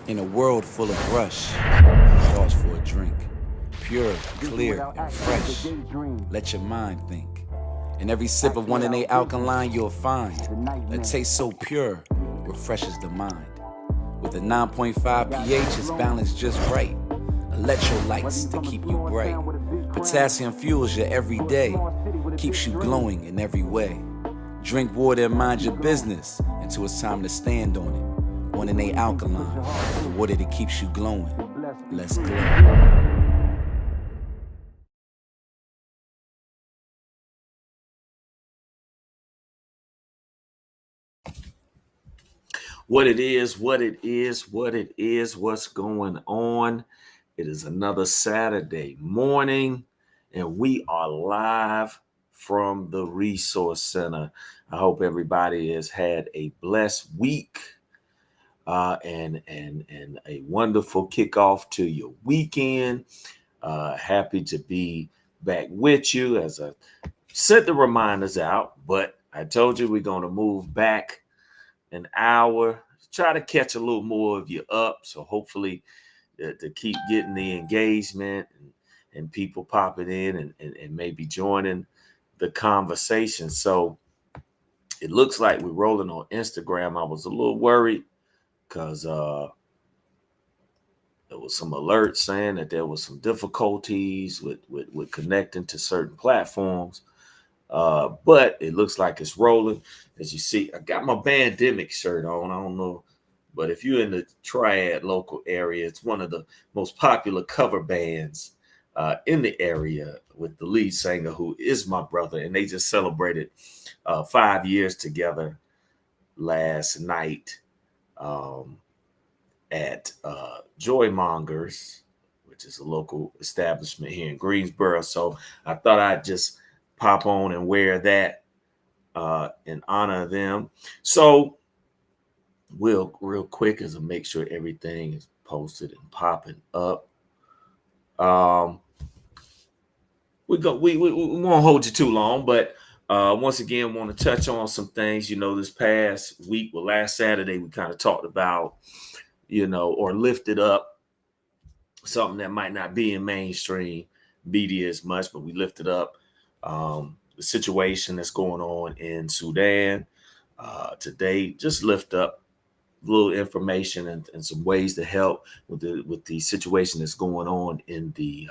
In a world full of rush, pause for a drink. Pure, clear, and fresh. Let your mind think. In every sip of 1 and 8 alkaline, you'll find a taste so pure, refreshes the mind. With a 9.5 pH, it's balanced just right. Electrolytes to keep you bright. Potassium fuels your everyday, keeps you glowing in every way. Drink water and mind your business until it's time to stand on it. 1 and 8 alkaline, the water that keeps you glowing. Let's glow. What it is, what it is, what it is, what's going on. It is another Saturday morning, and we are live from the Resource Center. I hope everybody has had a blessed week and a wonderful kickoff to your weekend. Happy to be back with you as I sent the reminders out, but I told you we're going to move back an hour, try to catch a little more of you up. So hopefully to keep getting the engagement and people popping in and maybe joining the conversation. So it looks like we're rolling on Instagram. I was a little worried because there was some alerts saying that there was some difficulties with connecting to certain platforms. But it looks like it's rolling. As you see, I got my Bandemic shirt on. I don't know, but if you're in the Triad local area, it's one of the most popular cover bands in the area with the lead singer who is my brother, and they just celebrated 5 years together last night um, at Joymongers, which is a local establishment here in Greensboro. So I thought I'd just pop on and wear that in honor of them. So real quick as I make sure everything is posted and popping up. Um, we won't hold you too long, but once again, want to touch on some things. This past week, well, last Saturday, we kind of talked about, or lifted up something that might not be in mainstream media as much, but we lifted up the situation that's going on in Sudan. Today, just lift up a little information and some ways to help with the situation that's going on in the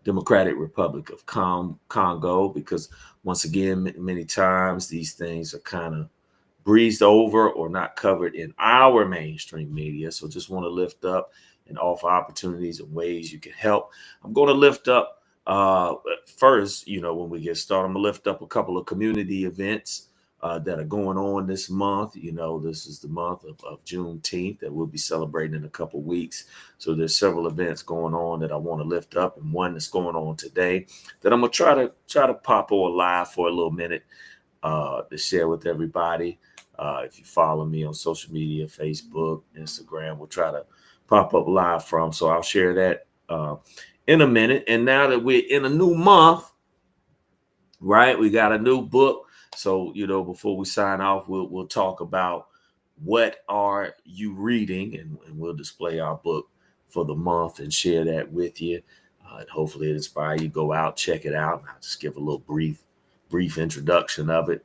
Democratic Republic of Congo, because once again, many times these things are kind of breezed over or not covered in our mainstream media. So just want to lift up and offer opportunities and ways you can help. I'm going to lift up first, when we get started, I'm going to lift up a couple of community events that are going on this month. This is the month of Juneteenth that we'll be celebrating in a couple weeks. So there's several events going on that I want to lift up, and one that's going on today that I'm gonna try to pop on live for a little minute to share with everybody. If you follow me on social media, Facebook, Instagram, we'll try to pop up live from. So I'll share that in a minute. And now that we're in a new month, right? We got a new book. So, before we sign off, we'll talk about what are you reading, and we'll display our book for the month and share that with you. And hopefully it inspire you. Go out, check it out. I'll just give a little brief introduction of it.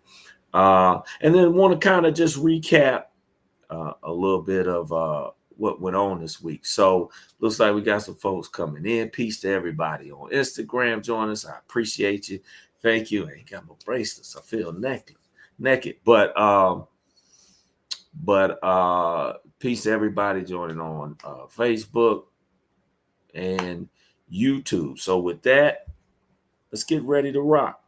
And then want to kind of just recap a little bit of what went on this week. So looks like we got some folks coming in. Peace to everybody on Instagram. Join us. I appreciate you. Thank you. I ain't got my bracelets. I feel naked. But peace to everybody joining on Facebook and YouTube. So with that, let's get ready to rock.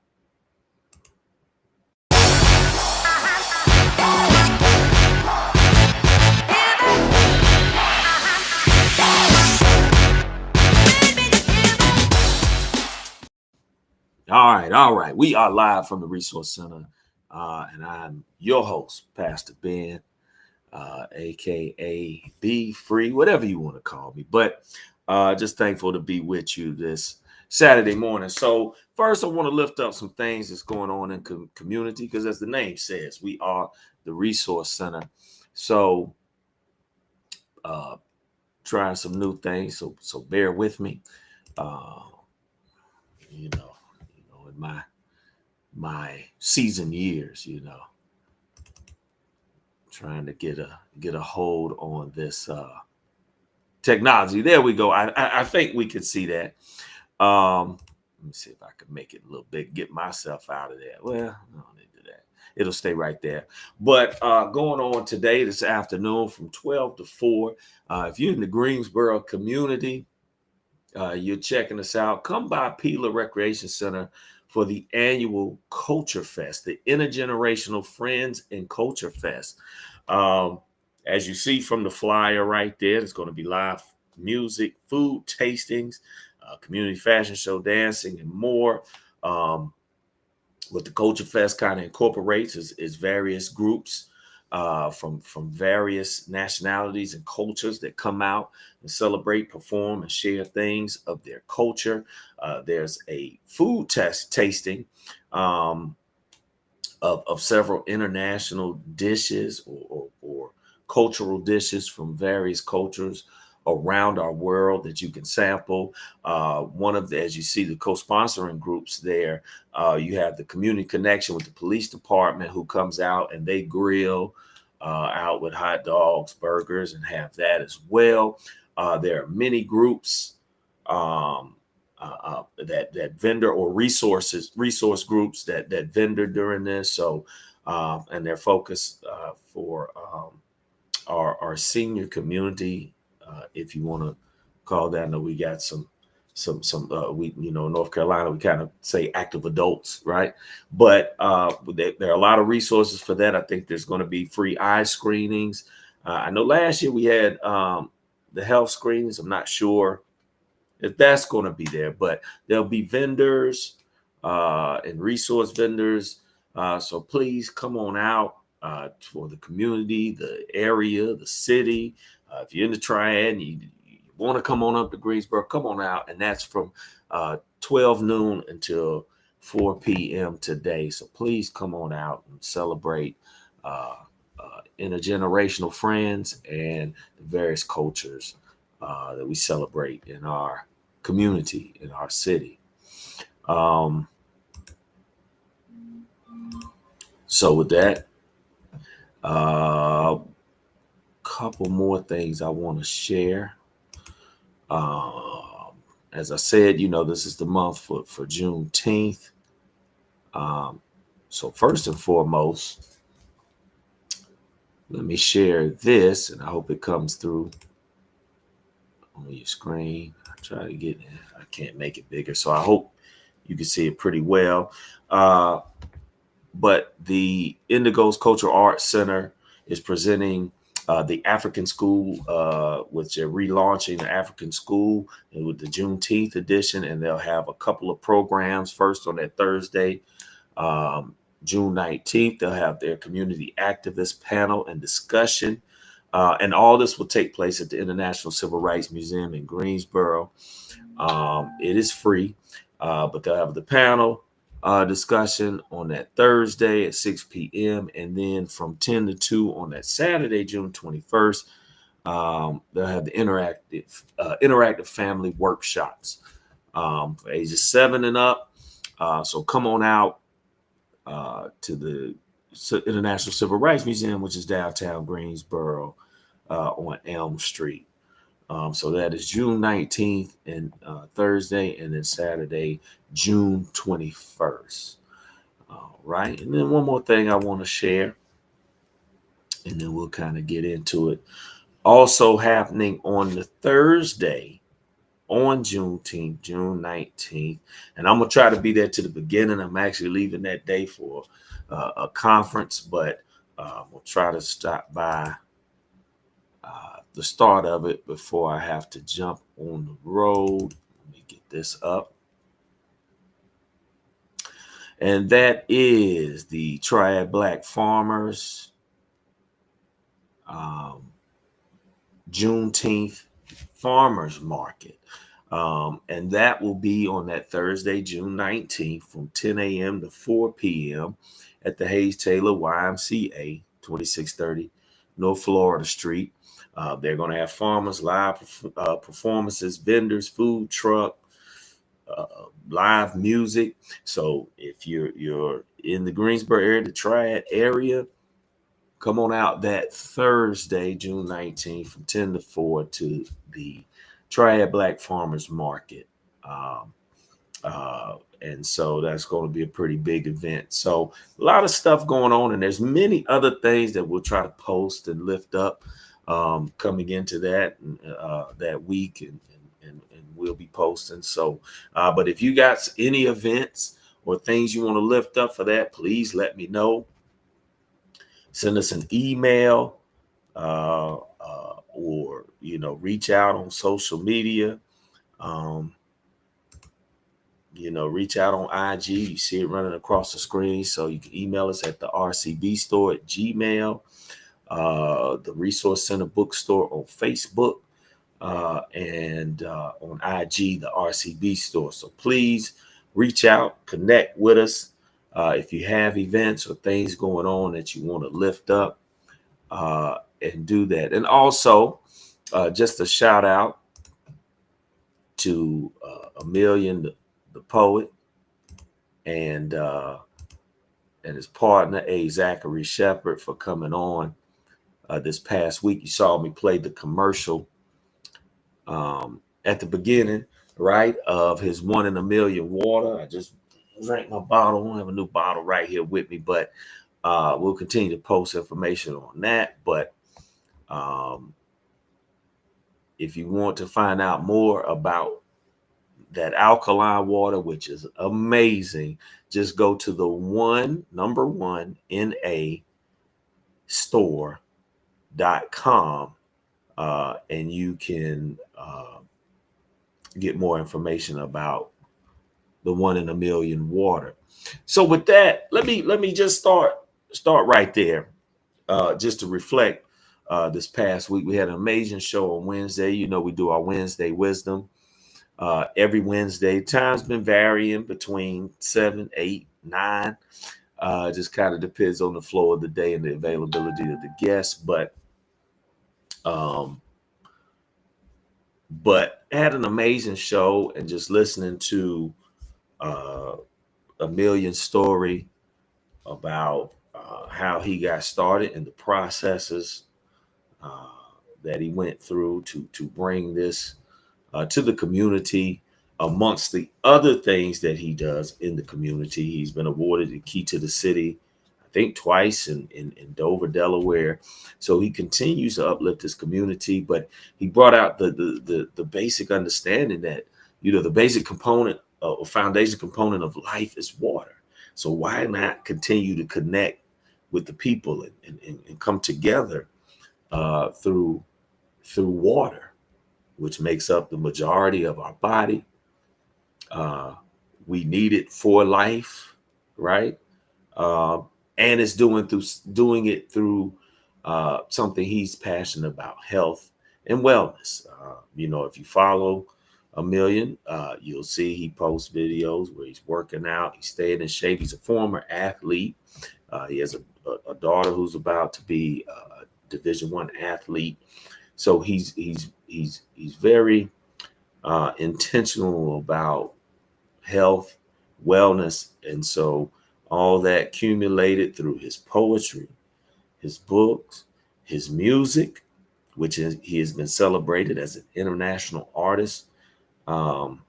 All right. We are live from the Resource Center, and I'm your host, Pastor Ben, aka Be Free, whatever you want to call me. But just thankful to be with you this Saturday morning. So first, I want to lift up some things that's going on in community, because as the name says, we are the Resource Center. So trying some new things. So bear with me. You know, in my season years, trying to get a hold on this technology. There we go. I think we can see that. Let me see if I can make it a little bit, get myself out of there. Well, I don't need to do that. It'll stay right there. But going on today, this afternoon from 12 to 4, if you're in the Greensboro community, you're checking us out, come by Peeler Recreation Center for the annual Culture Fest, the Intergenerational Friends and Culture Fest. As you see from the flyer right there, it's going to be live music, food tastings, community fashion show, dancing, and more. What the Culture Fest kind of incorporates is various groups from various nationalities and cultures that come out and celebrate, perform, and share things of their culture. There's a food tasting of several international dishes or cultural dishes from various cultures around our world that you can sample. One of the, as you see, the co-sponsoring groups there, you have the Community Connection with the police department who comes out and they grill out with hot dogs, burgers, and have that as well. There are many groups that vendor or resource groups that vendor during this. So and their focus for our senior community, if you want to call that. I know we got some we North Carolina, we kind of say active adults, right? But there are a lot of resources for that. I think there's going to be free eye screenings. I know last year we had the health screenings. I'm not sure if that's going to be there, but there'll be vendors and resource vendors. So please come on out for the community, the area, the city. If you're in the Triad and you want to come on up to Greensboro, come on out. And that's from 12 noon until 4 p.m. today. So please come on out and celebrate intergenerational friends and the various cultures that we celebrate in our community, in our city. So with that, couple more things I want to share. As I said, this is the month for Juneteenth. So first and foremost, let me share this, and I hope it comes through on your screen. I try to get it. I can't make it bigger, so I hope you can see it pretty well. But the Indigo's Cultural Arts Center is presenting the African School, which they're relaunching the African School and with the Juneteenth edition, and they'll have a couple of programs. First on that Thursday, June 19th, they'll have their community activist panel and discussion. And all this will take place at the International Civil Rights Museum in Greensboro. It is free, but they'll have the panel discussion on that Thursday at 6 p.m. And then from 10 to 2 on that Saturday, June 21st, they'll have the interactive family workshops for ages 7 and up. So come on out to the International Civil Rights Museum, which is downtown Greensboro on Elm Street. So that is June 19th and Thursday, and then Saturday, June 21st. All right. And then one more thing I want to share, and then we'll kind of get into it. Also happening on the Thursday on Juneteenth, June 19th. And I'm going to try to be there to the beginning. I'm actually leaving that day for a conference, but we'll try to stop by the start of it before I have to jump on the road. Let me get this up. And that is the Triad Black Farmers Juneteenth Farmers Market. And that will be on that Thursday, June 19th from 10 a.m. to 4 p.m. at the Hayes Taylor YMCA, 2630 North Florida Street. They're going to have farmers, live performances, vendors, food truck, live music. So if you're in the Greensboro area, the Triad area, come on out that Thursday, June 19th, from 10 to 4 to the Triad Black Farmers Market. And so that's going to be a pretty big event. So a lot of stuff going on, and there's many other things that we'll try to post and lift up coming into that that week, and we'll be posting. So, but if you got any events or things you want to lift up for that, please let me know. Send us an email, or reach out on social media. Reach out on IG. You see it running across the screen. So you can email us at the RCB store at Gmail, the Resource Center Bookstore on Facebook, and on IG, the RCB store. So please reach out, connect with us. If you have events or things going on that you want to lift up, and do that. And also, just a shout out to Amelian, the poet, and his partner, A. Zachary Shepard, for coming on this past week. You saw me play the commercial at the beginning, right, of his 1 in a Million water. I just drank my bottle. I don't have a new bottle right here with me, but we'll continue to post information on that. But if you want to find out more about that alkaline water, which is amazing, just go to the number one NA store.com, and you can get more information about the 1 in a Million water. So with that, let me just start right there, just to reflect this past week. We had an amazing show on Wednesday. We do our Wednesday wisdom every Wednesday. Time's been varying between 7, 8, 9. Just kind of depends on the flow of the day and the availability of the guests. But had an amazing show, and just listening to Amelian's story about how he got started and the processes that he went through to bring this to the community. Amongst the other things that he does in the community, he's been awarded the Key to the City, I think twice, in Dover, Delaware. So he continues to uplift his community, but he brought out the basic understanding that, the basic component or foundation component of life is water. So why not continue to connect with the people and come together through water, which makes up the majority of our body. We need it for life, right? And it's doing it through something he's passionate about, health and wellness. If you follow Amelian, you'll see he posts videos where he's working out, he's staying in shape. He's a former athlete. He has a daughter who's about to be a Division I athlete. So he's very intentional about health, wellness, and so all that accumulated through his poetry, his books, his music, which he has been celebrated as an international artist, and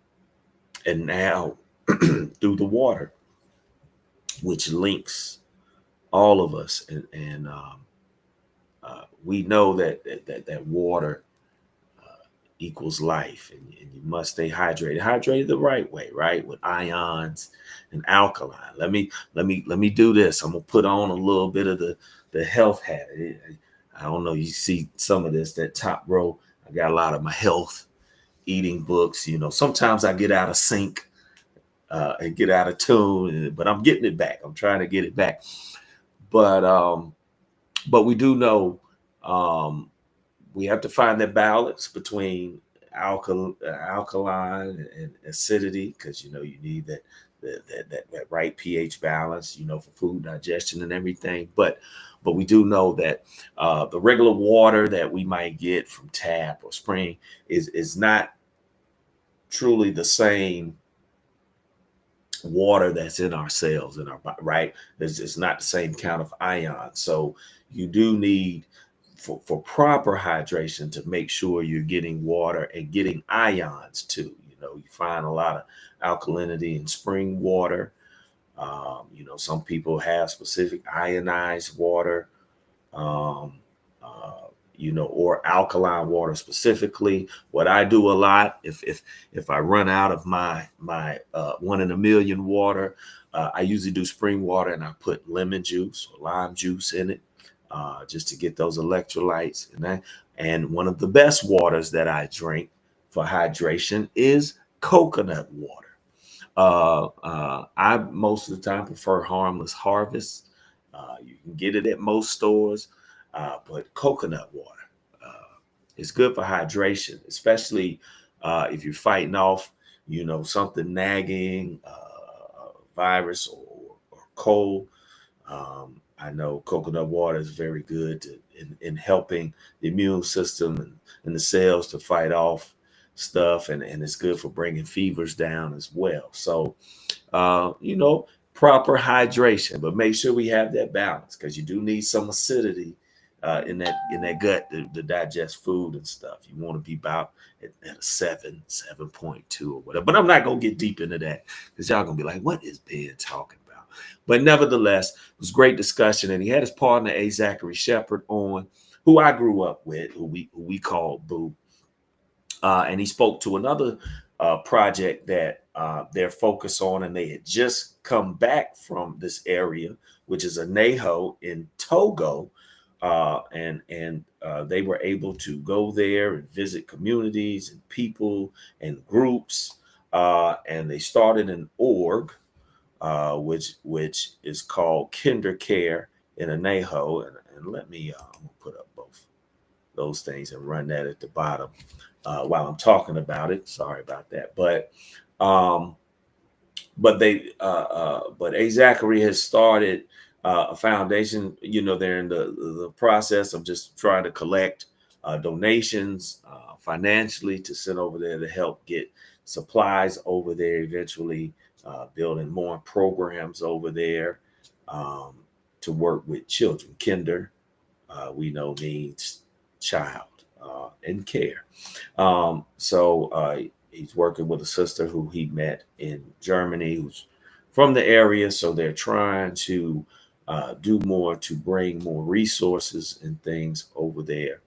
now through the water, which links all of us, and we know that water equals life, and you must stay hydrated the right way, right, with ions and alkaline. Let me do this. I'm gonna put on a little bit of the health hat. I don't know, you see some of this, that top row, I got a lot of my health eating books. Sometimes I get out of sync and get out of tune, but I'm getting it back. I'm trying to get it back. But we do know we have to find that balance between alkaline and acidity, because you need that right pH balance, for food digestion and everything. But we do know that the regular water that we might get from tap or spring is not truly the same water that's in our cells, in our body, right? It's not the same count of ions. So you do need for proper hydration to make sure you're getting water and getting ions too. You find a lot of alkalinity in spring water. Some people have specific ionized water. Um, or alkaline water specifically. What I do a lot, if I run out of my 1 in a million water, I usually do spring water and I put lemon juice or lime juice in it, just to get those electrolytes. And one of the best waters that I drink for hydration is coconut water. I most of the time prefer Harmless Harvest. You can get it at most stores. But coconut water is good for hydration, especially if you're fighting off, something nagging, virus or cold. I know coconut water is very good in helping the immune system and the cells to fight off stuff, and it's good for bringing fevers down as well. So, proper hydration, but make sure we have that balance, because you do need some acidity in that gut to digest food and stuff. You want to be about at a 7.2 or whatever. But I'm not gonna get deep into that, because y'all gonna be like, what is Ben talking about? But nevertheless, it was great discussion, and he had his partner A. Zachary Shepard on, who I grew up with, who we called Boo, and he spoke to another project that they're focused on, and they had just come back from this area, which is Anejo in Togo. And they were able to go there and visit communities and people and groups, and they started an org, which is called KinderCare in Anejo. And let me I'm gonna put up both those things and run that at the bottom while I'm talking about it. Sorry about that, but A. Zachary has started a foundation. They're in the process of just trying to collect donations financially to send over there to help get supplies over there, eventually building more programs over there to work with children. Kinder, we know, means child, and care. So he's working with a sister who he met in Germany, who's from the area. So they're trying to do more to bring more resources and things over there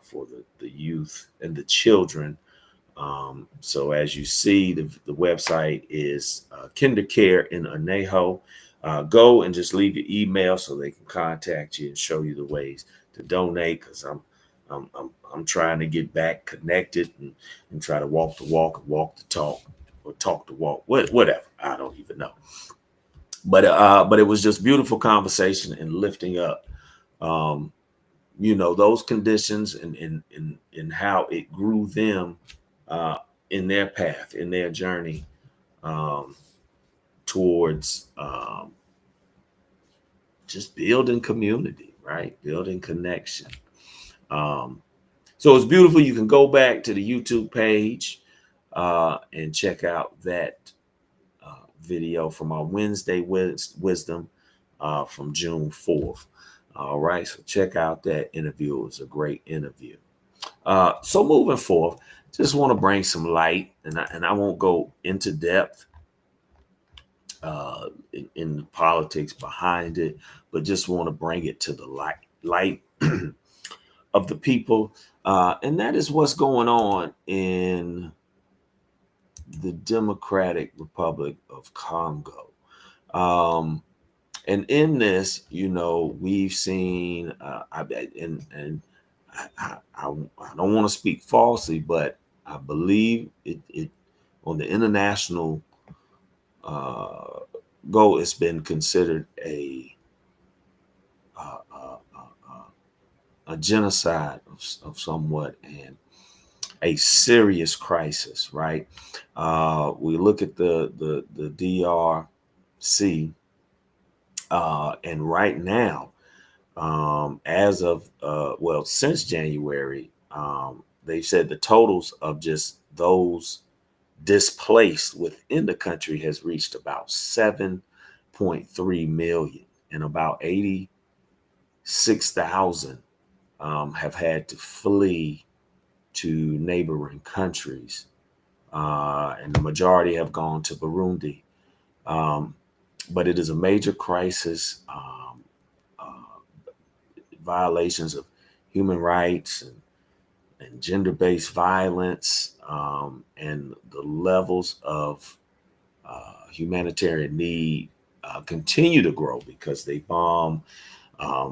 for the youth and the children. So as you see, the website is KinderCare in Anejo. Go and just leave your email so they can contact you and show you the ways to donate, because I'm trying to get back connected and try to walk the walk and walk the talk, or talk the walk, whatever. I don't even know. But it was just beautiful conversation and lifting up, those conditions and how it grew them in their path, in their journey towards just building community, right? Building connection. So it's beautiful. You can go back to the YouTube page and check out that video from our Wednesday Wisdom from June 4th. All right, so check out that interview. It was a great interview. So moving forth, just want to bring some light, and I won't go into depth in the politics behind it, but just want to bring it to the light of the people, and that is what's going on in the Democratic Republic of Congo. And in this, we've seen, I don't want to speak falsely, but I believe it on the international goal, it's been considered a genocide of somewhat, a serious crisis, right? We look at the DRC, and right now, as of since January, they said the totals of just those displaced within the country has reached about 7.3 million, and about 86,000 have had to flee to neighboring countries, and the majority have gone to Burundi. But it is a major crisis. Violations of human rights and gender-based violence, and the levels of humanitarian need continue to grow because they bomb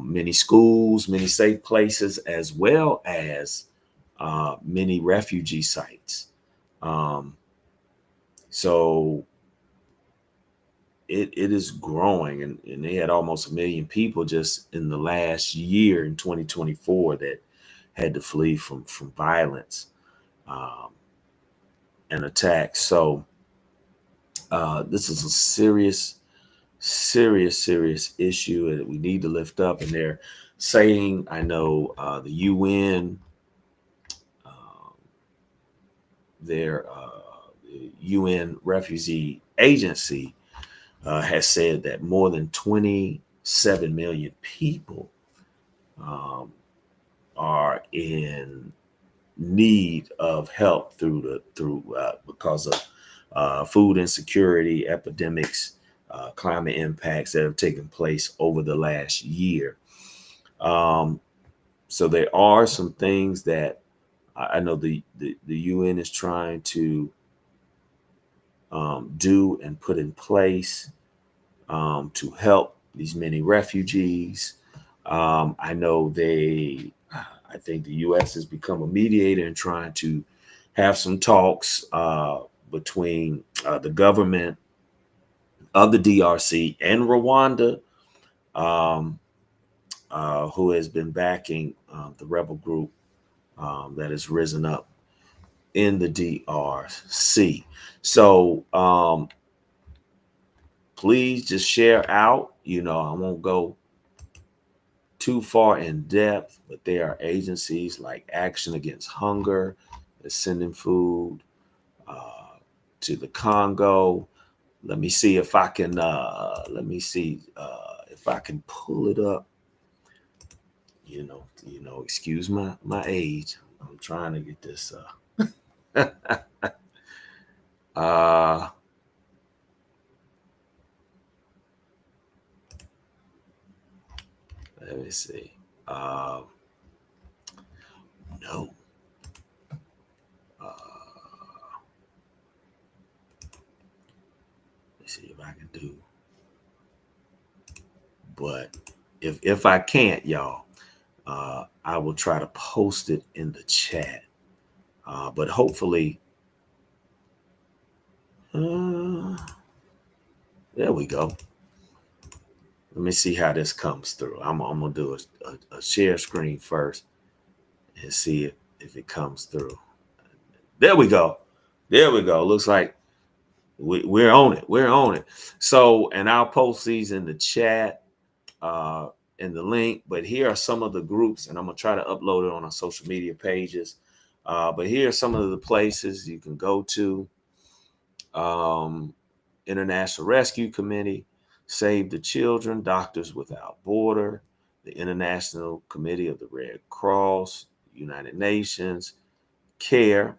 many schools, many safe places, as well as many refugee sites. So it is growing, and they had almost 1 million people just in the last year in 2024 that had to flee from violence and attacks. So this is a serious issue that we need to lift up. And they're saying, I know the UN, their UN Refugee Agency has said that more than 27 million people are in need of help because of food insecurity, epidemics, climate impacts that have taken place over the last year. So there are some things that I know the UN is trying to do and put in place to help these many refugees. I know I think the U.S. has become a mediator in trying to have some talks between the government of the DRC and Rwanda, who has been backing the rebel group that has risen up in the DRC. So please just share out. I won't go too far in depth, but there are agencies like Action Against Hunger that's sending food to the Congo. Let me see if I can pull it up. Excuse my age. I'm trying to get this let me see. No. Let's see if I can do. But if I can't, y'all, I will try to post it in the chat. But hopefully, there we go. Let me see how this comes through. I'm gonna do a share screen first and see if it comes through. There we go. Looks like we're on it. We're on it. So, and I'll post these in the chat, in the link. But here are some of the groups, and I'm gonna try to upload it on our social media pages. But here are some of the places you can go to. International Rescue Committee, Save the Children, Doctors Without Border, the International Committee of the Red Cross, United Nations, CARE,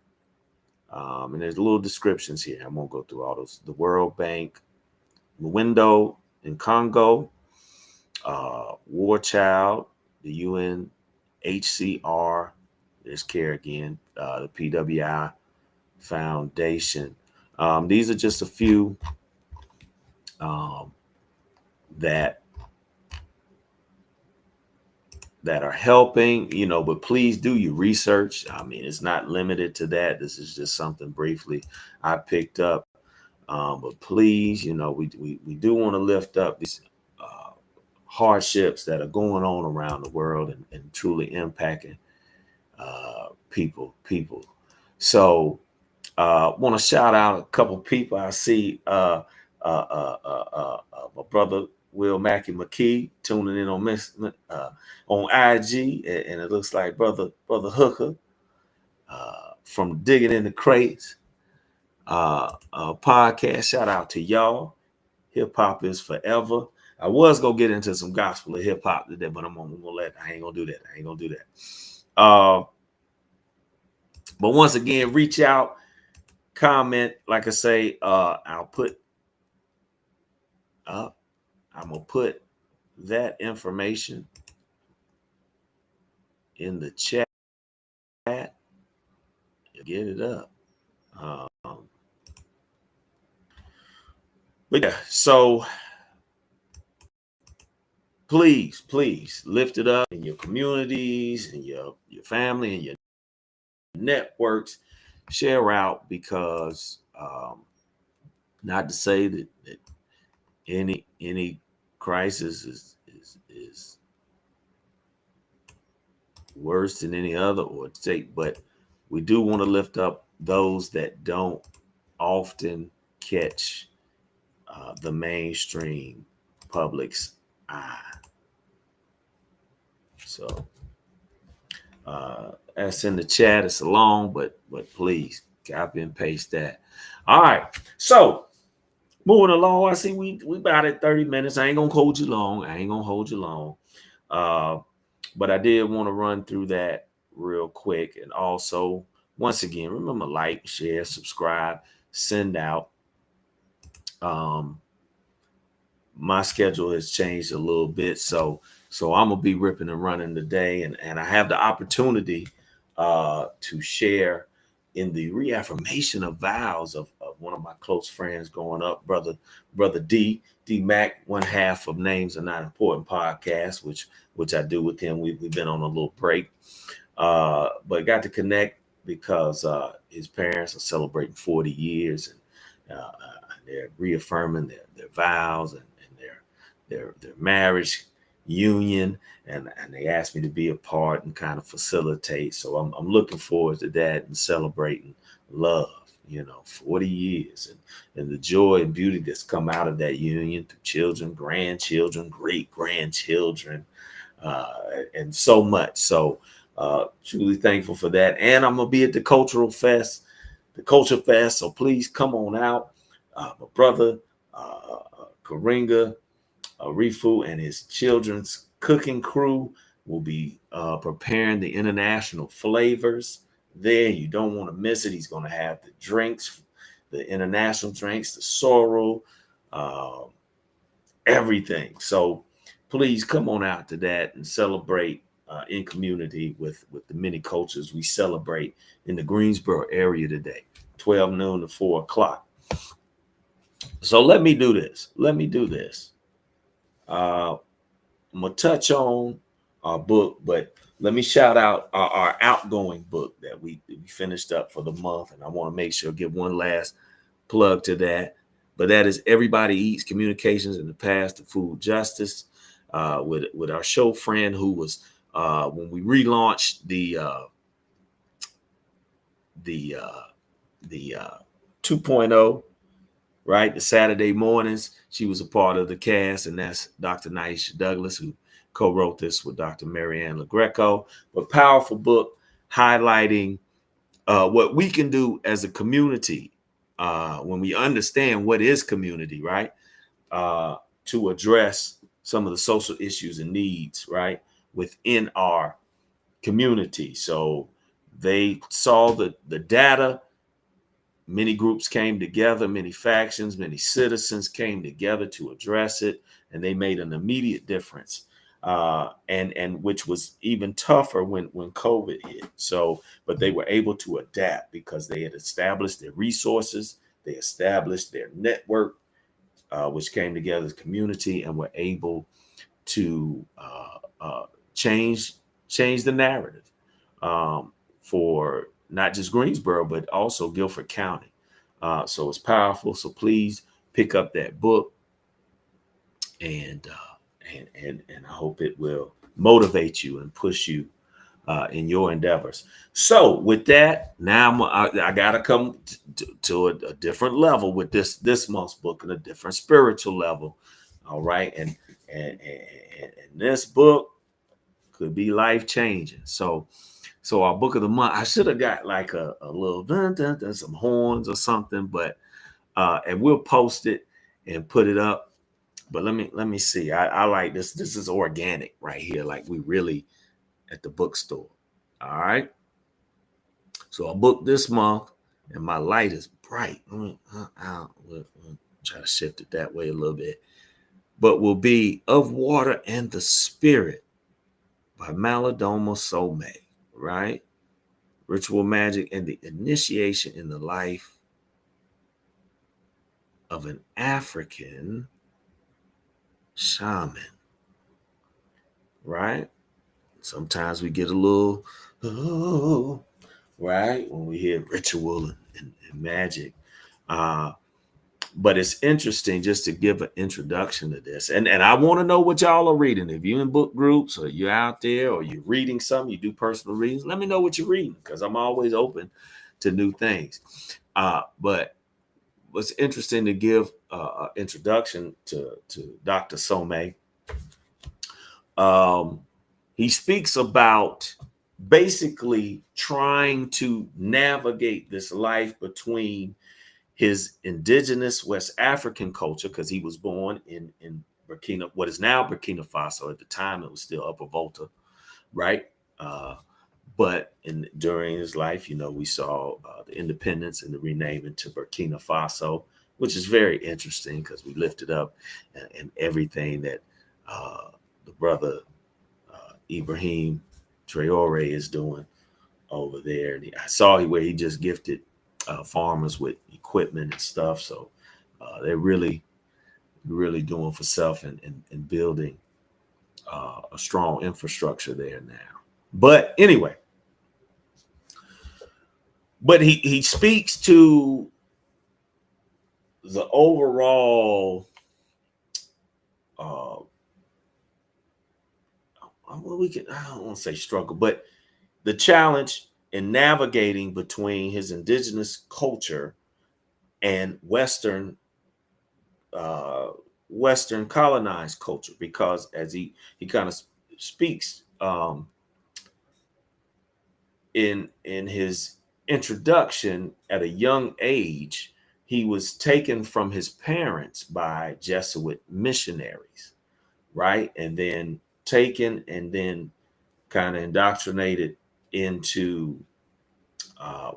and there's little descriptions here. I won't go through all those. The World Bank, Mwindo in Congo, War Child, the UNHCR, there's CARE again, the PWI Foundation. These are just a few that are helping, but please do your research. I mean, it's not limited to that. This is just something briefly I picked up. But please, we do want to lift up these hardships that are going on around the world and truly impacting people. So want to shout out a couple people. I see my brother Will Mackey McKee tuning in on IG, and it looks like brother Hooker from Digging in the Crates podcast. Shout out to y'all. Hip hop is forever. I was gonna get into some gospel of hip hop today, but I ain't gonna do that. But once again, reach out, comment. Like I say, I'm gonna put that information in the chat. Get it up. But yeah, so please lift it up in your communities and your family and your networks. Share out, because not to say that any crisis is worse than any other or state, but we do want to lift up those that don't often catch the mainstream public's eye. So that's in the chat. It's long, but please copy and paste that. All right. So moving along, I see we about at 30 minutes. I ain't gonna hold you long. But I did want to run through that real quick. And also, once again, remember, like, share, subscribe, send out. My schedule has changed a little bit, so I'm gonna be ripping and running today, and I have the opportunity to share in the reaffirmation of vows of one of my close friends growing up, brother D Mac, one half of Names Are Not Important podcast, which I do with him. We've been on a little break, but got to connect because his parents are celebrating 40 years, and they're reaffirming their vows and their marriage union, and they asked me to be a part and kind of facilitate. So I'm looking forward to that and celebrating love, 40 years and the joy and beauty that's come out of that union through children, grandchildren, great grandchildren, and so much. So truly thankful for that. And I'm gonna be at the Culture Fest. So please come on out. My brother Karinga Rifu and his children's cooking crew will be preparing the international flavors there. You don't want to miss it. He's going to have the drinks, the international drinks, the sorrel, everything. So please come on out to that and celebrate in community with the many cultures we celebrate in the Greensboro area today, 12 noon to 4 o'clock. So let me do this. I'm gonna touch on our book, but let me shout out our outgoing book that we finished up for the month, and I want to make sure give one last plug to that. But that is Everybody Eats: Communications in the Path to Food Justice, with our show friend who was when we relaunched the 2.0. Right, the Saturday mornings, she was a part of the cast, and that's Dr. Naisha Douglas, who co-wrote this with Dr. Marianne LaGreco. But powerful book highlighting what we can do as a community when we understand what is community, right? To address some of the social issues and needs, right, within our community. So they saw the data. Many groups came together, many factions, many citizens came together to address it, and they made an immediate difference, and which was even tougher when COVID hit. So, but they were able to adapt because they had established their resources, they established their network, which came together as community, and were able to change the narrative for not just Greensboro, but also Guilford County. So it's powerful. So please pick up that book, and I hope it will motivate you and push you in your endeavors. So with that, now I got to come to a different level with this month's book and a different spiritual level. All right. And this book could be life changing. So our book of the month, I should have got like a little dun, dun, dun, some horns or something, but and we'll post it and put it up. But let me see. I like this. This is organic right here, like we really at the bookstore. All right. So I booked this month, and my light is bright. We'll try to shift it that way a little bit. But will be Of Water and the Spirit by Malidoma Somé, right? Ritual magic and the initiation in the life of an African shaman, right? Sometimes we get a little, oh, right, when we hear ritual and magic. But it's interesting just to give an introduction to this. And I want to know what y'all are reading. If you're in book groups or you're out there or you're reading something, you do personal readings, let me know what you're reading, because I'm always open to new things. But what's interesting to give an introduction to Dr. Somé. He speaks about basically trying to navigate this life between his indigenous West African culture, because he was born in Burkina, what is now Burkina Faso. At the time, it was still Upper Volta, right? But during his life, we saw the independence and the renaming to Burkina Faso, which is very interesting because we lifted up and everything that the brother Ibrahim Traore is doing over there. And I saw where he just gifted farmers with equipment and stuff. So they're really doing for self and building a strong infrastructure there now. But anyway, he speaks to the overall I don't want to say struggle, but the challenge in navigating between his indigenous culture and Western colonized culture, because as he kind of speaks in his introduction, at a young age, he was taken from his parents by Jesuit missionaries, right? And then taken and then kind of indoctrinated into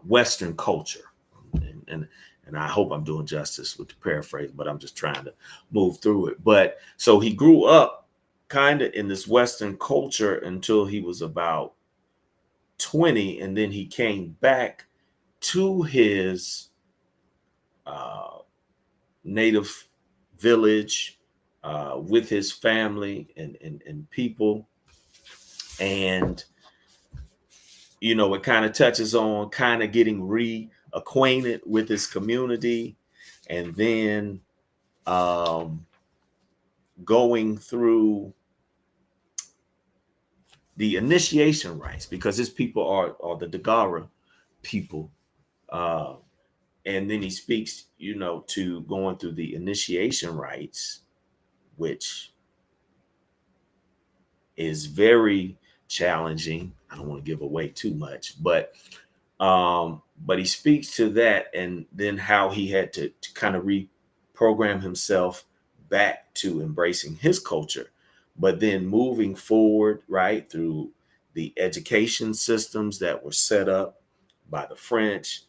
Western culture. And I hope I'm doing justice with the paraphrase, but I'm just trying to move through it. But so he grew up kind of in this Western culture until he was about 20. And then he came back to his native village with his family and people. And, it kind of touches on kind of getting reacquainted with his community, and then going through the initiation rites, because his people are the Dagara people. And then he speaks, to going through the initiation rites, which is very challenging. I don't want to give away too much, but he speaks to that, and then how he had to kind of reprogram himself back to embracing his culture, but then moving forward, right, through the education systems that were set up by the French,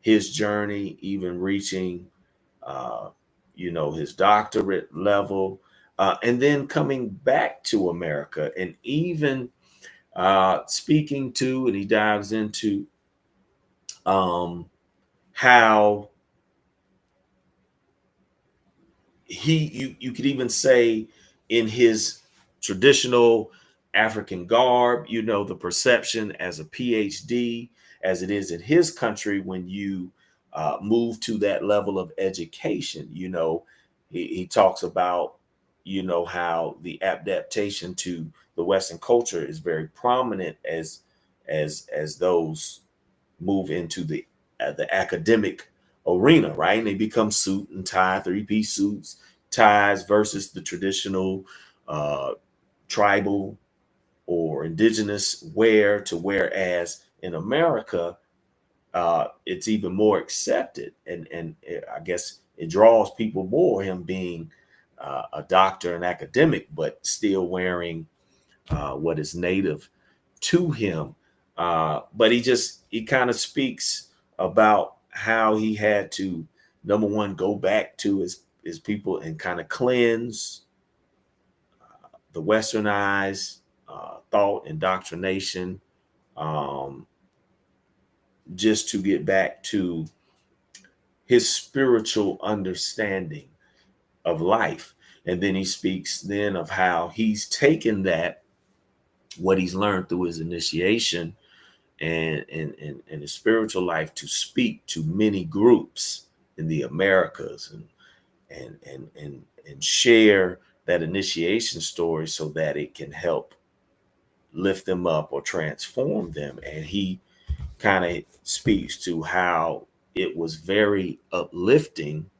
his journey, even reaching, his doctorate level, and then coming back to America, and even speaking to, and he dives into how you could even say in his traditional African garb, the perception as a PhD, as it is in his country, when you move to that level of education, he talks about, you know, how the adaptation to the Western culture is very prominent as those move into the academic arena, right? And they become suit and tie, three-piece suits, ties versus the traditional tribal or indigenous wear, to whereas in America, it's even more accepted, and I guess it draws people more. Him being a doctor and academic, but still wearing what is native to him. But he kind of speaks about how he had to, number one, go back to his people and kind of cleanse the westernized thought, indoctrination, um, just to get back to his spiritual understanding of life. And then he speaks then of how he's taken that, what he's learned through his initiation and his spiritual life, to speak to many groups in the Americas, and share that initiation story so that it can help lift them up or transform them. And he kind of speaks to how it was very uplifting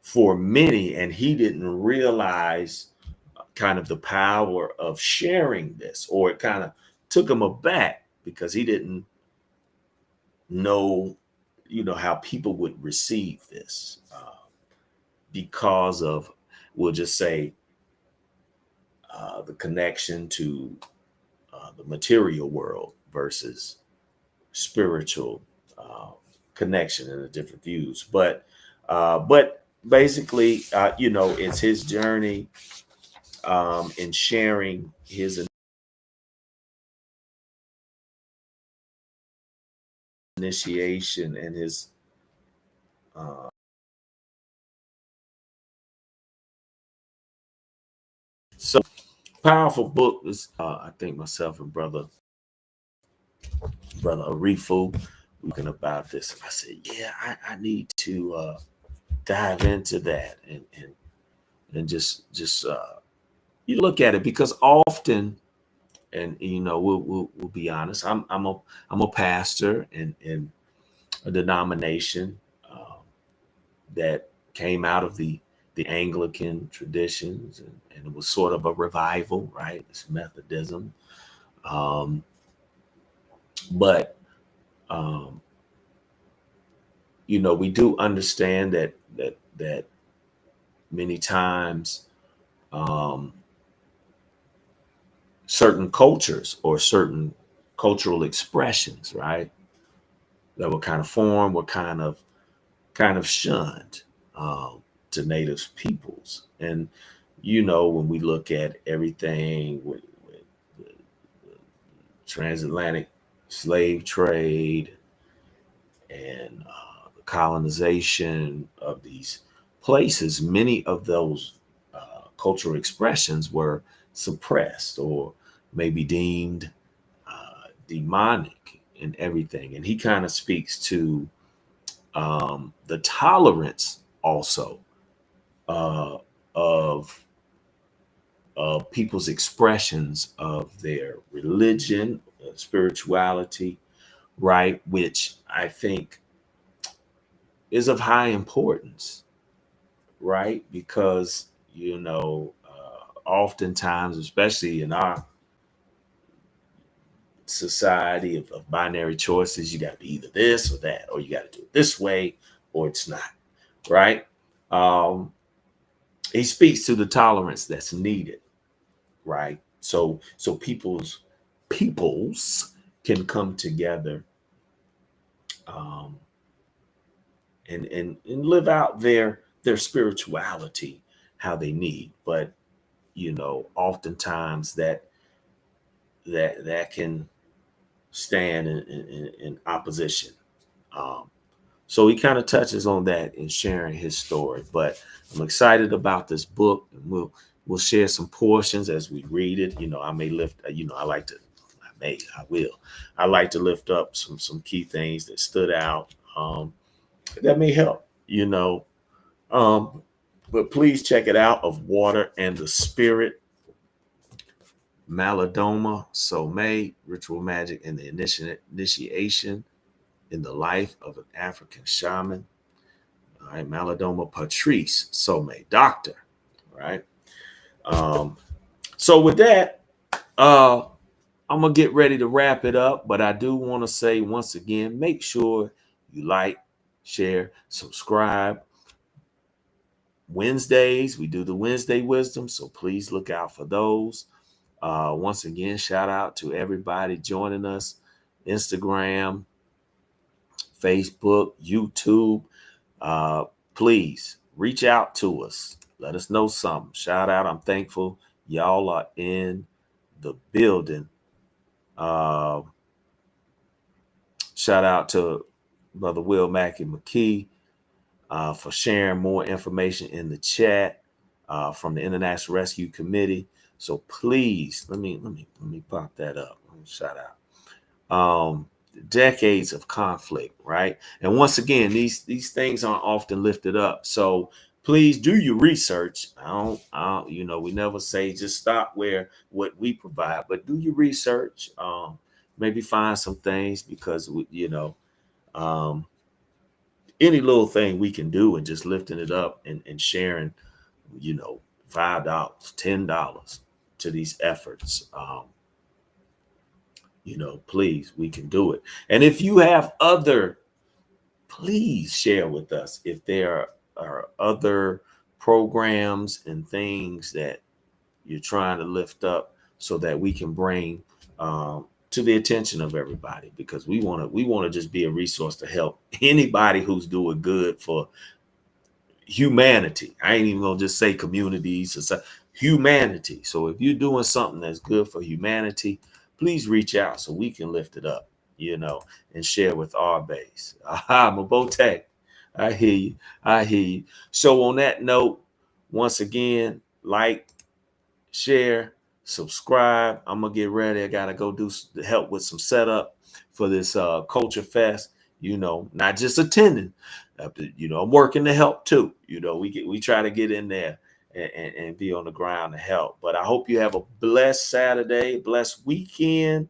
for many, and he didn't realize kind of the power of sharing this, or it kind of took him aback because he didn't know, you know, how people would receive this because of, we'll just say, the connection to the material world versus spiritual connection, and the different views. But basically, you know, it's his journey in sharing his initiation and his so powerful book. Is I think myself and brother Arifu talking about this. I said, yeah, I need to dive into that, and just you look at it, because often, and you know, we'll be honest, I'm a pastor in a denomination that came out of the Anglican traditions, and it was sort of a revival, right? It's Methodism, um, but um, you know, we do understand that many times um, certain cultures or certain cultural expressions, right, that were kind of formed, were kind of shunned to native peoples. And you know, when we look at everything with the transatlantic slave trade and the colonization of these places, many of those cultural expressions were suppressed or maybe deemed demonic and everything. And he kind of speaks to the tolerance also uh, of people's expressions of their religion, spirituality, right? Which I think is of high importance, right? Because, you know, oftentimes, especially in our society of binary choices, you got to be either this or that, or you got to do it this way, or it's not, right? Um, he speaks to the tolerance that's needed, right? So peoples can come together um, and live out their spirituality how they need. But you know, oftentimes that can stand in opposition. Um, so he kind of touches on that in sharing his story. But I'm excited about this book, and we'll share some portions as we read it. You know, I may lift. You know, I will. I like to lift up some key things that stood out that may help. You know, um, But please check it out, Of Water and the Spirit. Malidoma Somé, Ritual Magic and the Initiation in the Life of an African Shaman. All right, Malidoma Patrice Somé, doctor. All right. So with that, I'm gonna get ready to wrap it up, but I do want to say once again, make sure you like, share, subscribe. Wednesdays, we do the Wednesday wisdom, so please look out for those. Once again, shout out to everybody joining us, Instagram, Facebook, YouTube. Please reach out to us. Let us know something. Shout out. I'm thankful y'all are in the building. Shout out to Brother Will Mackey McKee for sharing more information in the chat from the International Rescue Committee. So please let me pop that up. Shout out. Decades of conflict, right? And once again, these things aren't often lifted up. So please do your research. I don't, we never say just stop where what we provide, but do your research. Maybe find some things because any little thing we can do and just lifting it up and sharing, $5, $10 to these efforts. Please, we can do it. And if you have please share with us if there are other programs and things that you're trying to lift up so that we can bring to the attention of everybody, because we want to just be a resource to help anybody who's doing good for humanity. I ain't even gonna just say communities, or humanity. So if you're doing something that's good for humanity, please reach out so we can lift it up, and share with our base. Mabote, I hear you. I hear you. So on that note, once again, like, share, subscribe. I'm gonna get ready. I gotta go do help with some setup for this Culture Fest. Not just attending. I'm working to help too. We try to get in there and be on the ground to help. But I hope you have a blessed Saturday, blessed weekend.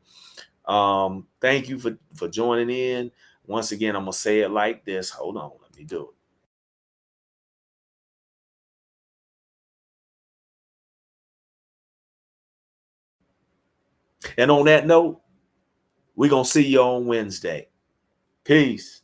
Thank you for joining in. Once again, I'm gonna say it like this. Hold on, let me do it. And on that note, we're gonna see you on Wednesday. Peace.